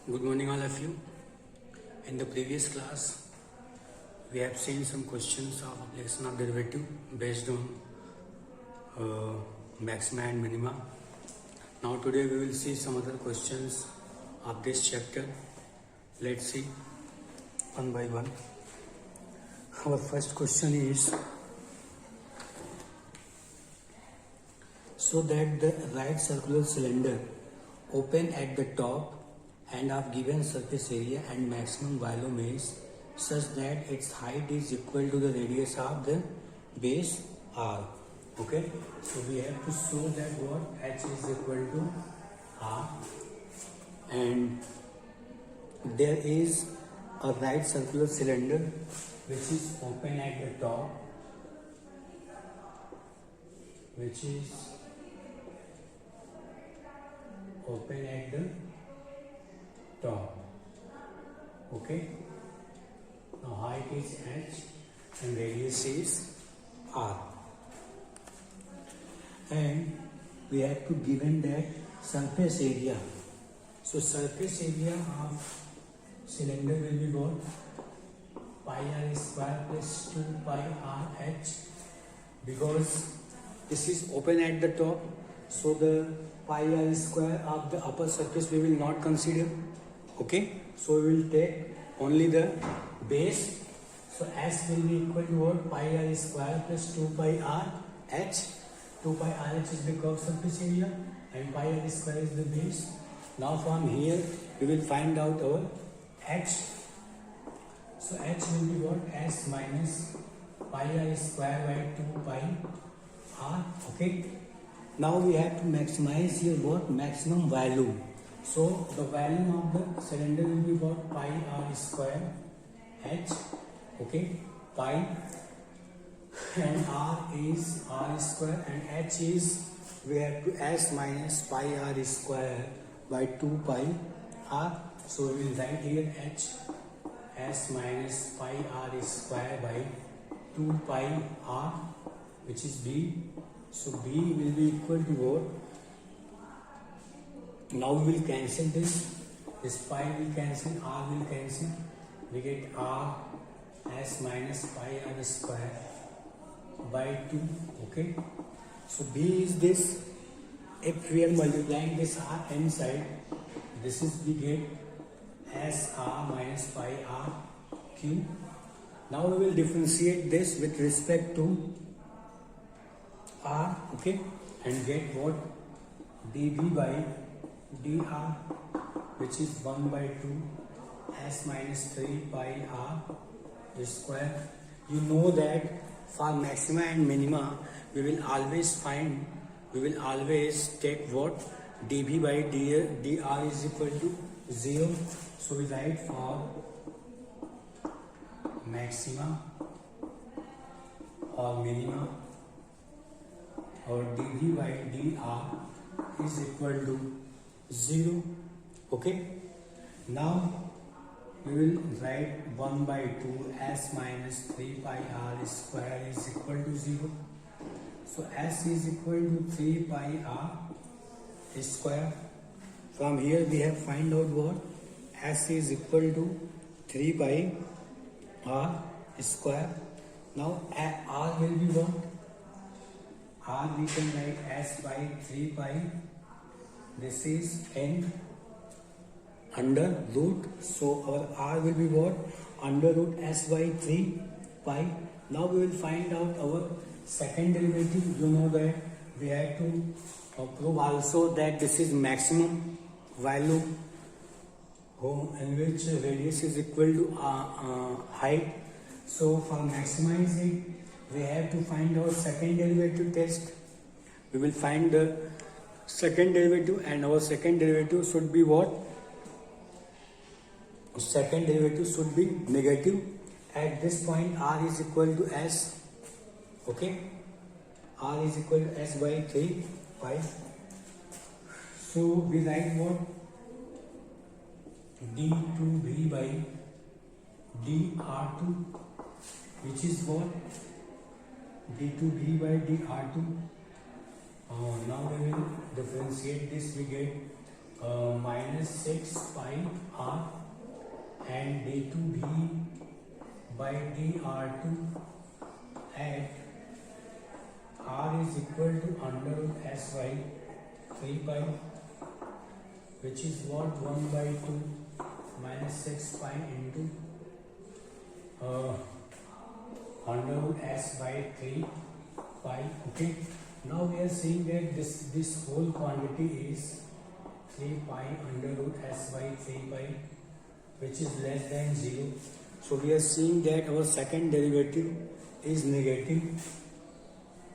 Good morning, all of you. In the previous class, we have seen some questions of application of derivative based on maxima and minima. Now today we will see some other questions of this chapter. Let's see one by one. Our first question is, so that the right circular cylinder open at the top and of given surface area and maximum volume is such that its height is equal to the radius of the base R. Okay, so we have to show that what H is equal to R, and there is a right circular cylinder which is open at the top, which is open at the top. Okay, now height is H and radius is R, and we have to given that surface area. So surface area of cylinder will be what? Pi R square plus 2 pi R H, because this is open at the top, so the pi R square of the upper surface we will not consider. Okay, so we will take only the base. So S will be equal to what? Pi R square plus 2 pi R H. 2 pi R H is the curved surface area and pi R square is the base. Now from here we will find out our H. So H will be what? S minus pi R square by 2 pi R. Okay. Now we have to maximize here what? Maximum volume. So the volume of the cylinder will be what? Pi R square H. Okay. Pi, and R is R square, and H is, we have to S minus pi R square by 2 pi R. So we will write here H S minus pi R square by 2 pi R, which is B. So B will be equal to what? Now we will cancel this. This pi will cancel, R will cancel. We get R S minus pi R square by 2. Okay. So B is this. If we are multiplying this R inside, this is we get S R minus pi R Q. Now we will differentiate this with respect to R. Okay, and get what? dV by dr, which is 1 by 2 S minus 3 pi R square. You know that for maxima and minima we will always take what? dV by dr is equal to 0. So we write for maxima or minima, or dV by dr is equal to 0. Okay. Now we will write 1 by 2 S minus 3 pi R square is equal to 0. So S is equal to 3 pi R square. From here we have find out what? S is equal to 3 pi R square. Now R will be what? R we can write S by 3 pi. This is n under root. So our R will be what? Under root S by 3 pi. Now we will find out our second derivative. You know that we have to prove also that this is maximum volume in which radius is equal to height. So for maximize it, we have to find our second derivative test. We will find the second derivative, and our second derivative should be what? Second derivative should be negative. At this point R is equal to S. Okay, R is equal to S by 3 pi. So we write what? d2v by dr2, which is what? d2v by dr2. Now we will differentiate this. We get minus 6 pi r and d2b by dr2 at r is equal to under root s by 3 pi, which is what, 1 by 2 minus 6 pi into under root s by 3 pi. Okay, now we are seeing that this whole quantity is 3 pi under root s by 3 pi, which is less than 0. So we are seeing that our second derivative is negative.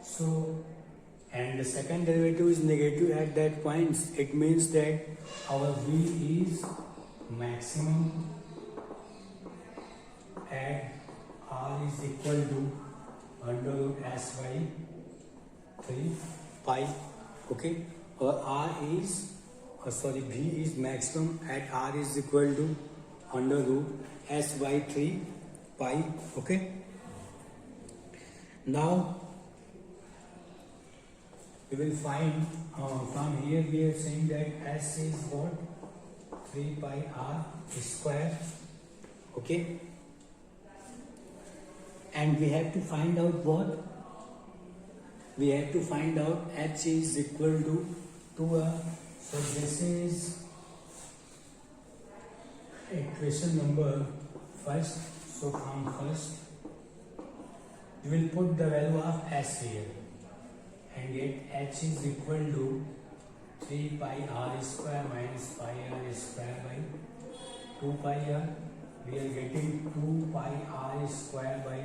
So, and the second derivative is negative at that point. It means that our v is maximum at r is equal to under root s by 3 pi. Okay, or r is v is maximum at r is equal to under root s by 3 pi. Okay, now we will find from here we are saying that s is what, 3 pi r square. Okay, and we have to find out what, we have to find out h is equal to 2r. So this is equation number first. So from first we will put the value of s here and get h is equal to 3 pi r square minus pi r square by 2 pi r. We are getting 2 pi r square by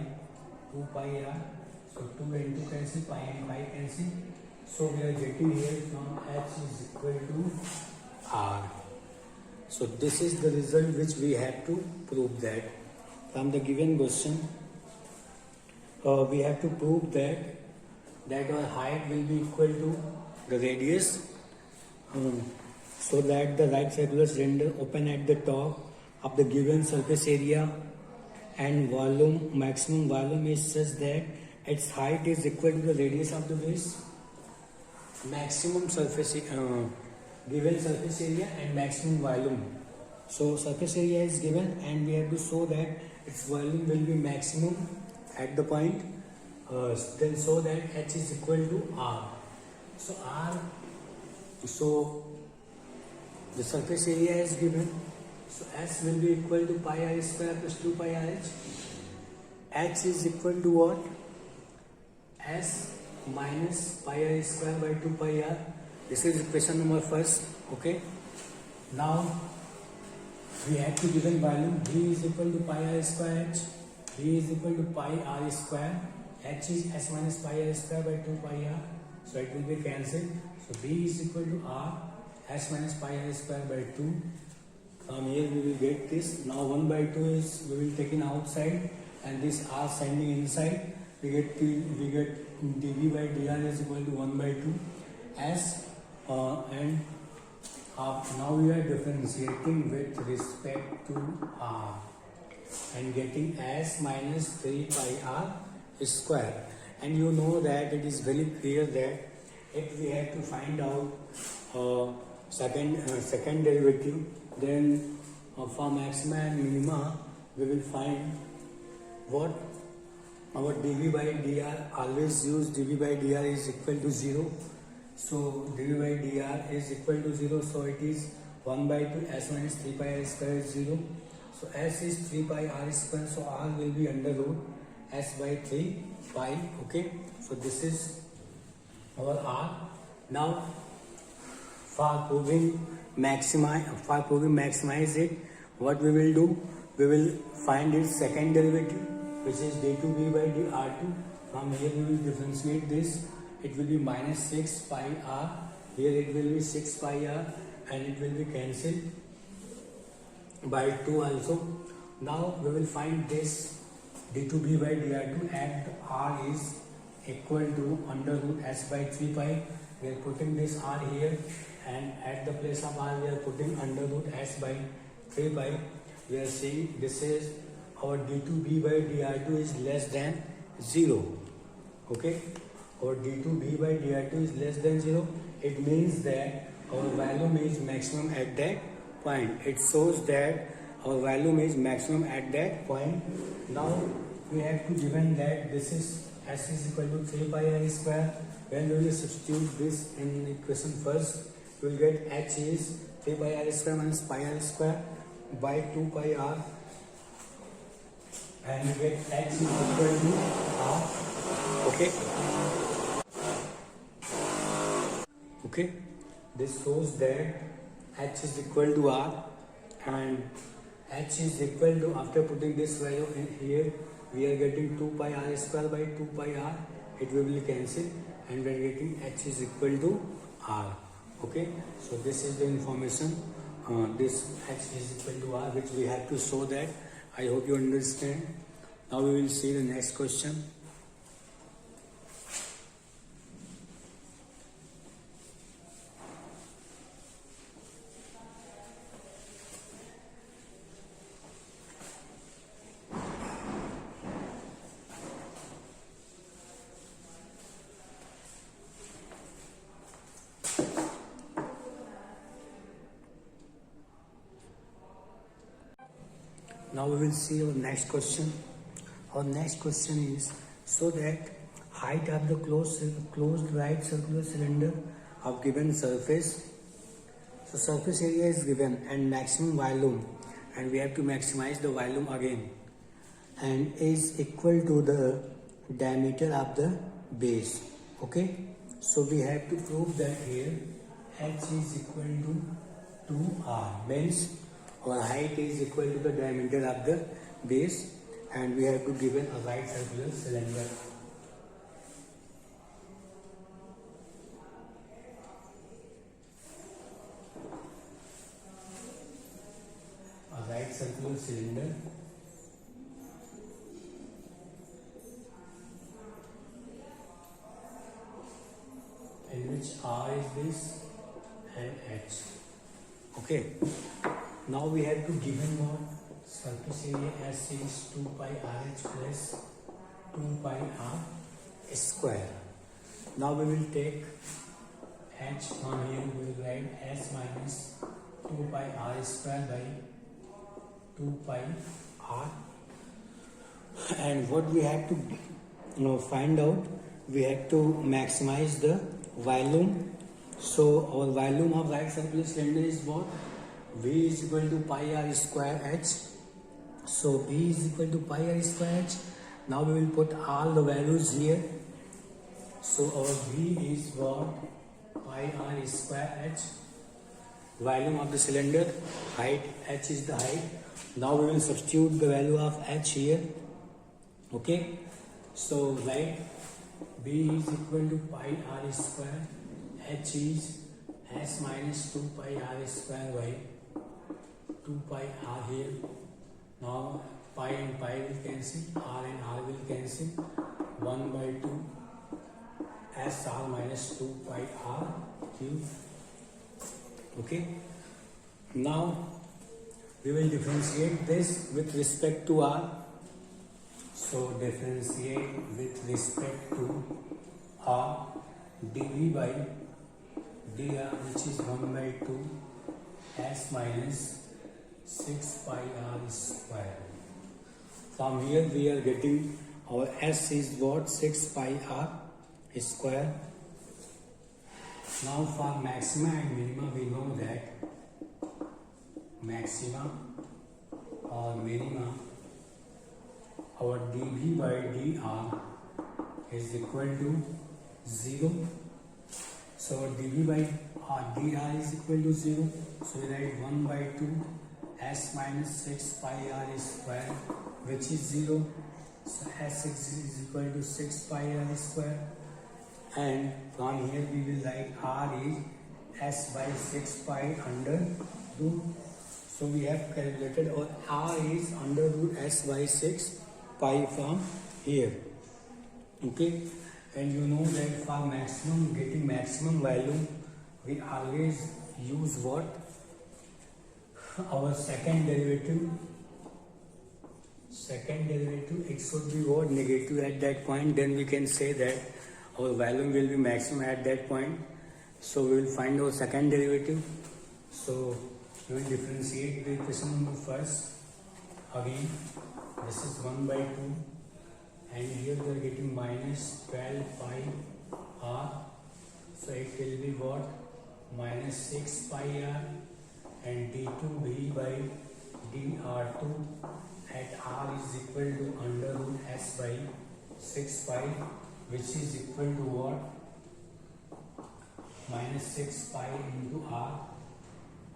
2 pi r. So 2 and 2 cancel, pi and pi cancel. So we are getting here from h is equal to r. So this is the result which we have to prove that from the given question. We have to prove that our height will be equal to the radius, so that the right circular cylinder open at the top of the given surface area and volume, maximum volume is such that its height is equal to the radius of the base. Maximum surface given surface area and maximum volume. So surface area is given and we have to show that its volume will be maximum at the point, then so that h is equal to r. So the surface area is given. So s will be equal to pi r square plus 2 pi r h. H is equal to what? S minus pi r square by 2 pi r. This is equation number first. Okay. Now we have to given value v is equal to pi r square h. V is equal to pi r square. H is s minus pi r square by 2 pi r. So it will be cancelled. So v is equal to r s minus pi r square by 2. From here we will get this. Now 1 by 2 is we will take in outside and this r sending inside. We get dv by dr is equal to 1 by 2 s and now we are differentiating with respect to r and getting s minus 3 pi r square. And you know that it is very clear that if we have to find out second derivative, then for maxima and minima we will find what, our dv by dr, always use dv by dr is equal to 0. So dv by dr is equal to 0, so it is 1 by 2 s minus 3 pi r square is 0. So s is 3 pi r square, so r will be under root s by 3 pi. Okay, so this is our r. Now for proving maximize it, what we will do, we will find its second derivative, which is d2b by dr2. From here we will differentiate this. It will be minus 6 pi r. Here it will be 6 pi r and it will be cancelled by 2 also. Now we will find this d2b by dr2 and r is equal to under root s by 3 pi. We are putting this r here and at the place of r we are putting under root s by 3 pi. We are saying this is our d2b by dr2 is less than 0. Okay, our d2b by dr2 is less than 0. It means that our volume is maximum at that point. It shows that our volume is maximum at that point. Now we have to given that this is S is equal to 3 pi r square. When we will substitute this in equation first, we will get H is 3 pi r square minus pi r square by 2 pi r, and we get H is equal to r. Okay. Okay. This shows that H is equal to r, and H is equal to, after putting this value in here, we are getting 2 pi r square by 2 pi r. It will be cancelled, and we are getting H is equal to r. Okay, so this is the information. This H is equal to r, which we have to show that. I hope you understand. Now we will see the next question. Now we will see our next question. Our next question is, so that height of the closed right circular cylinder of given surface. So surface area is given and maximum volume, and we have to maximize the volume again, and is equal to the diameter of the base. Okay, so we have to prove that here H is equal to 2r, means our height is equal to the diameter of the base, and we have to given a right circular cylinder. A right circular cylinder in which R is this and H. Okay. Now we have to given what? Surface area S is 2 pi RH plus 2 pi R square. Now we will take H from here, we will write S minus 2 pi R square by 2 pi R. And what we have to find out, we have to maximize the volume. So our volume of right circular cylinder is what? V is equal to pi r square h. So V is equal to pi r square h. Now we will put all the values here. So our V is what? Pi r square h. Volume of the cylinder, height, h is the height. Now we will substitute the value of h here. Okay. So write B is equal to pi r square. H is S minus 2 pi r square by 2 pi r here. Now pi and pi will cancel, r and r will cancel. 1 by 2 S r minus 2 pi r cube. Okay. Now we will differentiate this with respect to r. So differentiate with respect to r, dv by dr, which is 1 by 2 S minus 6 pi r square. From here we are getting our S is what? 6 pi r square. Now for maxima and minima, we know that maxima or minima, our dv by dr is equal to 0. So our dv by dr is equal to 0. So we write 1 by 2 S minus 6 pi r square, which is 0. So S6 is equal to 6 pi r square. And from here we will write r is S by 6 pi under root. So we have calculated our r is under root S by 6 pi from here. Okay. And you know that for maximum, getting maximum value, we always use what? Our second derivative. Second derivative, it should be what? Negative at that point. Then we can say that our value will be maximum at that point. So we will find our second derivative. So we will differentiate the equation number first. Again, this is 1 by 2, and here we are getting minus 12 pi r. So it will be what? Minus 6 pi r, and d2v by dr2 at r is equal to under root s by 6 pi, which is equal to what? Minus 6 pi into r,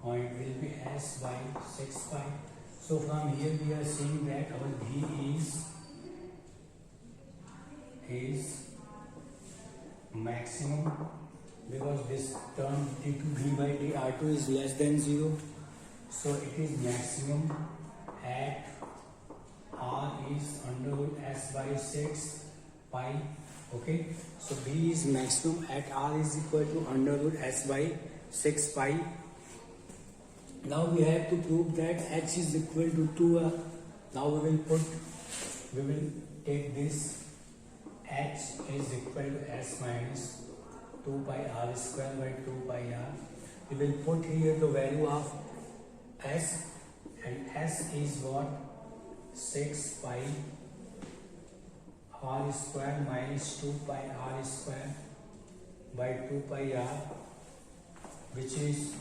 or it will be s by 6 pi. So from here we are seeing that our v is maximum, because this term d2v by dr2 is less than 0. So it is maximum at r is under root s by 6 pi. Okay, so b is maximum at r is equal to under root s by 6 pi. Now we have to prove that h is equal to 2r. Now we will take this h is equal to s minus 2 pi r square by 2 pi r. We will put here the value of s, and s is what? 6 pi r square minus 2 pi r square by 2 pi r, which is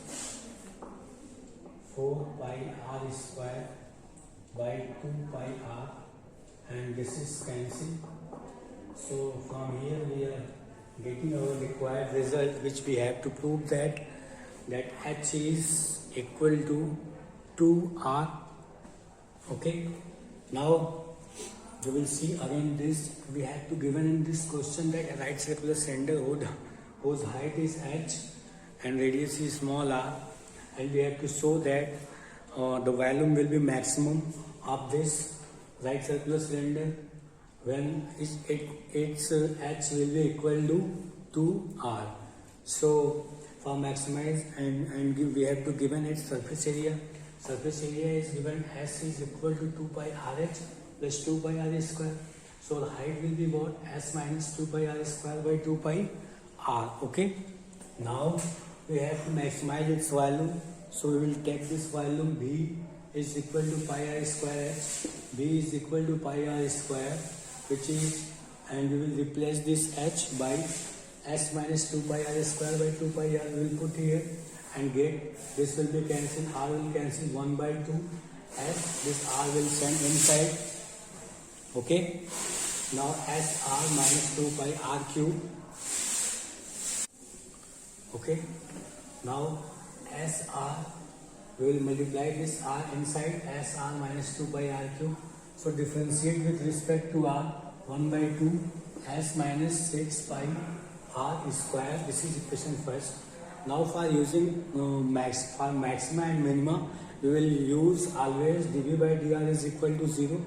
4 pi r square by 2 pi r, and this is cancelled. So from here we are getting our required result, which we have to prove that h is equal to 2r. Okay, now we will see again this. We have to given in this question that a right circular cylinder whose height is h and radius is small r, and we have to show that the volume will be maximum of this right circular cylinder when its h will be equal to 2r. So for maximize and give, we have to given its surface area. Surface area is given s is equal to 2 pi rh plus 2 pi r square. So the height will be what? S minus 2 pi r square by 2 pi r. Okay. Now we have to maximize its volume. So we will take this volume B is equal to pi r square h. B is equal to pi r square, which is, and we will replace this h by s minus 2 pi r square by 2 pi r. We will put here and get this will be cancelled. R will cancel 1 by 2 s. This r will send inside. Okay. Now s r minus 2 pi r cube. Okay. Now s r, we will multiply this r inside s r minus 2 pi r cube. So differentiate with respect to r. 1 by 2 s minus 6 pi r square. This is equation first. Now for using maxima and minima, we will use always dv by dr is equal to 0.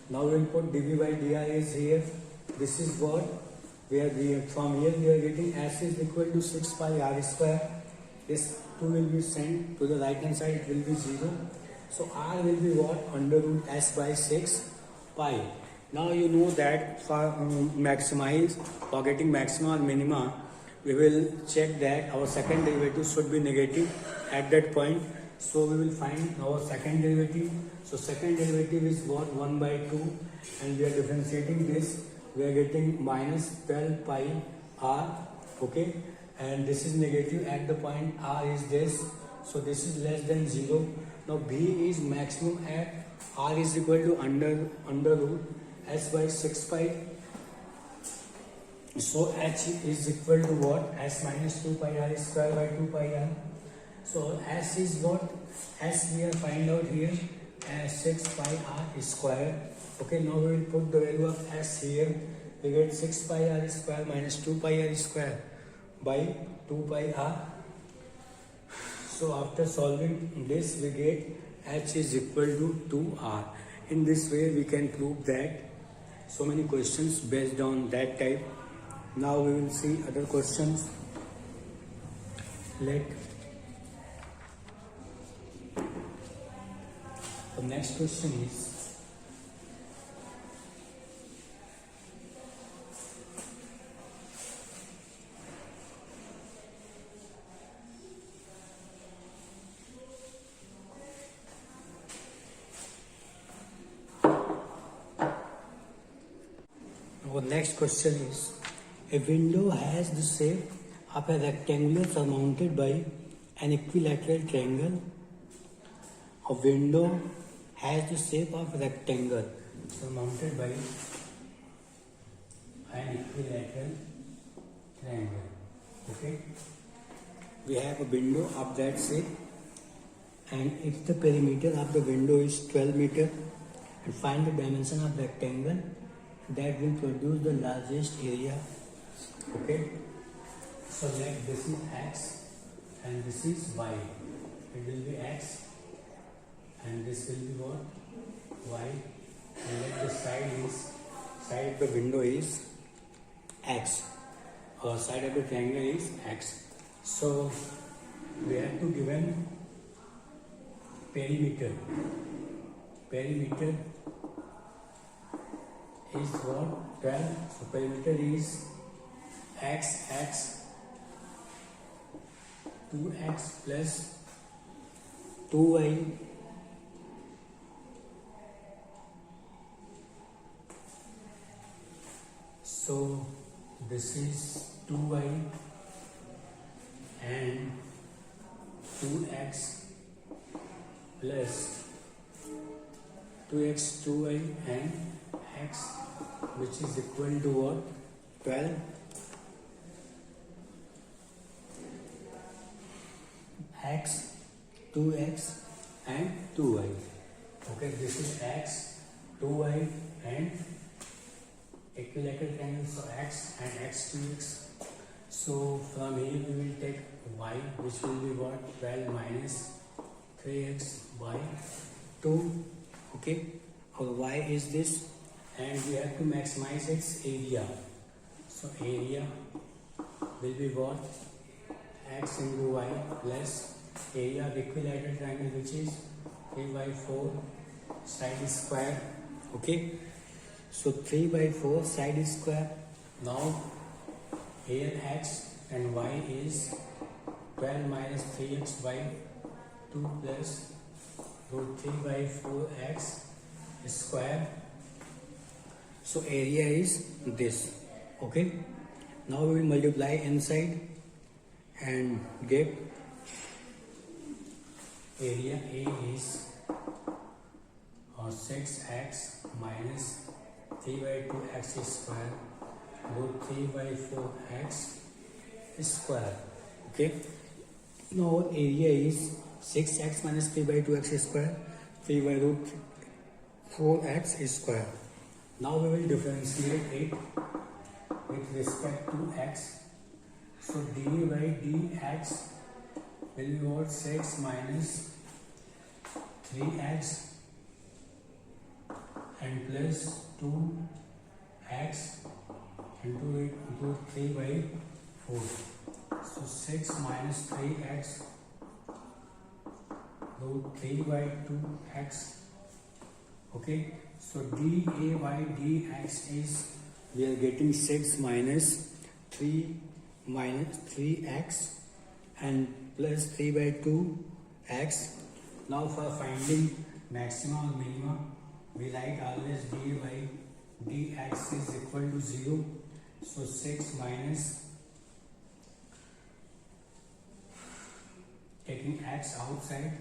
Now we will put dv by dr is here. This is what we are from here we are getting s is equal to 6 pi r square. This 2 will be sent to the right hand side, it will be 0. So r will be what? Under root s by 6 pi. Now you know that for maximize, for getting maxima or minima, we will check that our second derivative should be negative at that point. So we will find our second derivative. So second derivative is what? 1 by 2, and we are differentiating this. We are getting minus 12 pi r. Okay, and this is negative at the point r is this. So this is less than 0. Now b is maximum at r is equal to under root s by 6 pi. So h is equal to what? S minus 2 pi r square by 2 pi r. So s is what? S we are find out here as 6 pi r square. Okay, now we will put the value of s here. We get 6 pi r square minus 2 pi r square by 2 pi r. So after solving this, we get h is equal to 2r. In this way, we can prove that so many questions based on that type. Now we will see other questions. The next question is, next question is, a window has the shape of a rectangle surmounted by an equilateral triangle. A window has the shape of a rectangle surmounted by an equilateral triangle. Okay, we have a window of that shape, and if the perimeter of the window is 12 meter, and find the dimension of rectangle that will produce the largest area. Okay, so like this is x and this is y. It will be x and this will be what? Y. And like the side of the window is x, or side of the triangle is x. So we have to given perimeter. Perimeter is what? 12. So perimeter is x, 2x plus 2y so this is 2y and 2x plus 2x, 2y and x, which is equal to what? 12. X, 2x and 2y. Okay, this is x, 2y and equilateral triangle, so x and x, 2x. So from here we will take y, which will be what? 12 minus 3x by 2. Okay, or y is this, and we have to maximize its area. So area will be what? X into y plus area of equilateral triangle, which is 3 by 4 side square. Okay, so 3 by 4 side square. Now here x and y is 12 minus 3x by 2 plus root 3 by 4x square. So area is this. Okay, now we will multiply inside and get area. A is 6x minus 3 by 2x square root 3 by 4x square. Okay, now area is 6x minus 3 by 2x square, 3 by root 4x square. Now we will differentiate it with respect to x. So d by dx will be what? 6 minus 3x and plus 2x into 3 by 4. So 6 minus 3x root 3 by 2x. Okay, so dA by dx is, we are getting 6 minus 3x and plus 3 by 2x. Now for finding maximum or minimum, we like always d by dx is equal to 0. So 6 minus, taking x outside,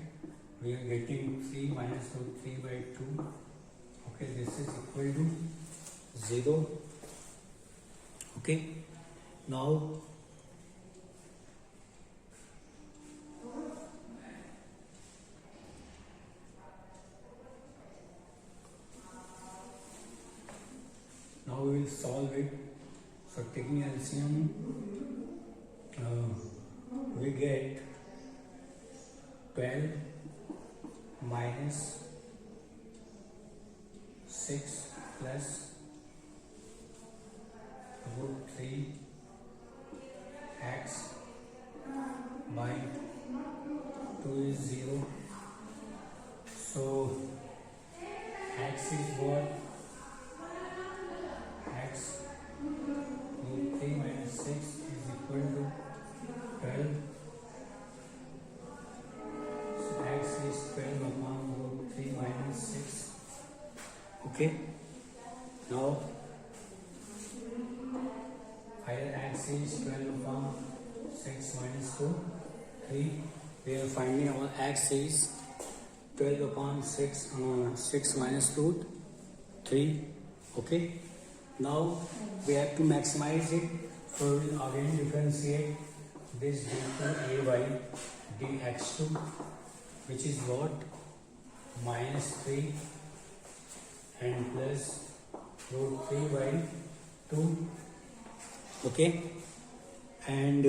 we are getting 3 minus root 3 by 2. Okay, this is equal to 0. Okay, now we will solve it. So taking LCM, we get 12 minus 6 plus root 3 x by 2 is 0. So x is what? X root 3 minus 6 is equal to 12. So x is 12 upon root 3 minus 6. Okay, now Either x is 12 upon 6 minus 2, 3. We are finding our x is 12 upon 6 minus 2, 3. Okay. Now we have to maximize it. So we will again differentiate this d2 by dx2, which is what? Minus 3 and plus root 3 by 2. Okay. And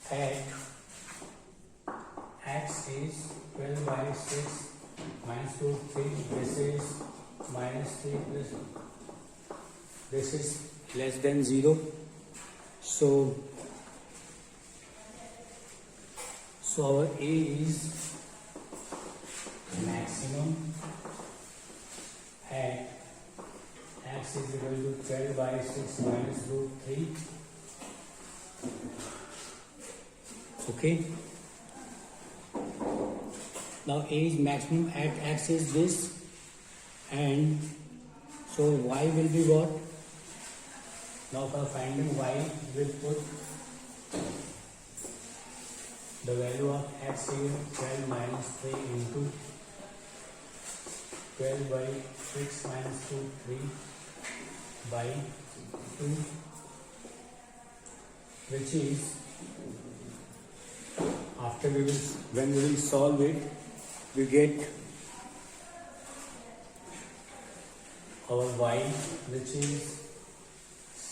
at x is 12 by 6 minus root 3. This is minus 3 plus this is less than 0. So our A is maximum at x is equal to 12 by 6 minus root 3. Okay. Now A is maximum at x is this, and so y will be what? Now for finding y, we will put the value of x here, 12 minus 3 into 12 by 6 minus 2, 3 by 2, which is, after when we will solve it, we get our y, which is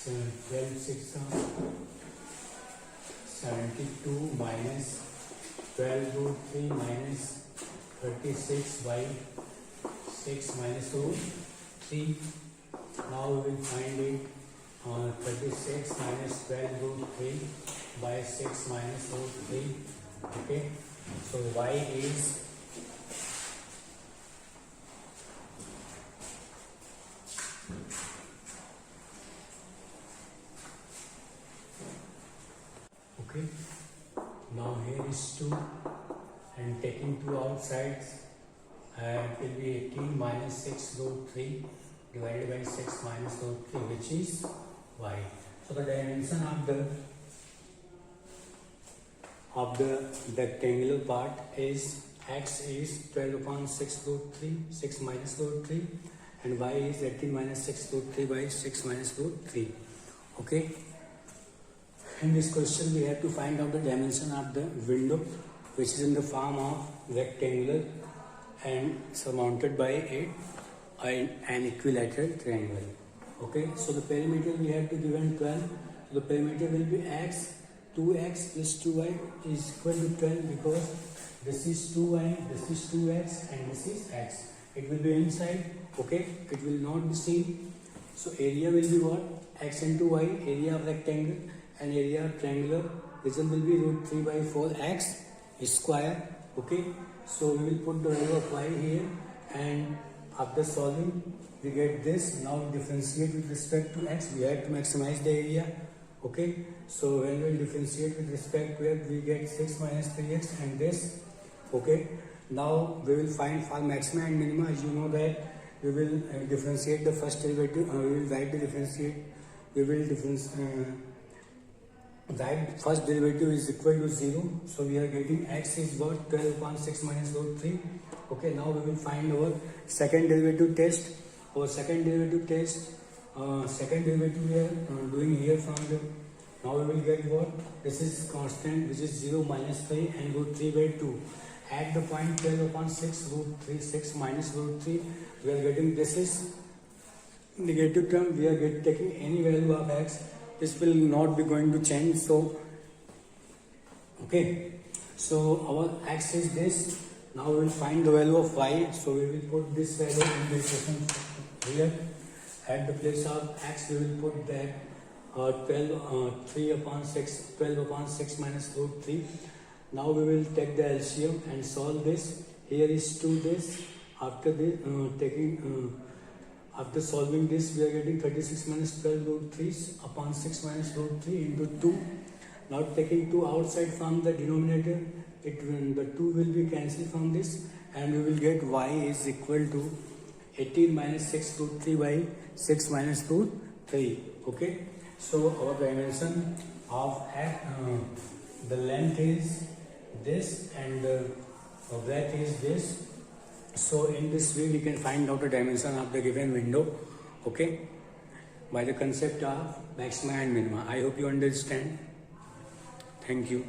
12 6 72 minus 12 root 3 minus 36 by 6 minus root 3. Now we will find it 36 minus 12 root 3 by 6 minus root 3. Okay, so y is okay. Now here is 2 and taking 2 outsides, it will be 18 minus 6 root 3 divided by 6 minus root 3, which is y. So the dimension of the rectangular part is x is 12 upon 6 root 3, 6 minus root 3, and y is 18 minus 6 root 3 by 6 minus root 3. Okay. In this question, we have to find out the dimension of the window, which is in the form of rectangular and surmounted by an equilateral triangle. Okay, so the perimeter we have to given 12. So the perimeter will be x, 2x plus 2y is equal to 12, because this is 2y, this is 2x, and this is x. It will be inside. Okay, it will not be seen. So area will be what? X into y, area of rectangle, and area of triangular. Result will be root 3 by 4x square. Okay, so we will put the value of y here, and after solving we get this. Now differentiate with respect to x. We have to maximize the area. Okay, so when we differentiate with respect to x, we get 6 minus 3x and this. Okay, now we will find for maxima and minima. As you know that we will differentiate the first derivative. We will write the differentiate. We will write first derivative is equal to 0. So we are getting x is what? 12 upon 6 minus root 3. Okay, now we will find our second derivative test. Our second derivative test, second derivative we are doing here from the, now we will get what? This is constant, which is 0 minus 3 and root 3 by 2. At the point 12 upon 6 root 3, 6 minus root 3, we are getting, this is negative term. We are taking any value of x. This will not be going to change. So okay, so our x is this. Now we will find the value of y. So we will put this value in the equation here. At the place of x, we will put that 3 upon 6, 12 upon 6 minus root 3. Now we will take the LCM and solve this. Here is 2 this. After this, after solving this, we are getting 36 minus 12 root 3 upon 6 minus root 3 into 2. Now taking 2 outside from the denominator, the 2 will be cancelled from this, and we will get y is equal to, 18 minus 6 root 3 by 6 minus root 3. Okay, so our dimension of the length is this and the breadth is this. So in this way we can find out the dimension of the given window, okay, by the concept of maxima and minima. I hope you understand. Thank you.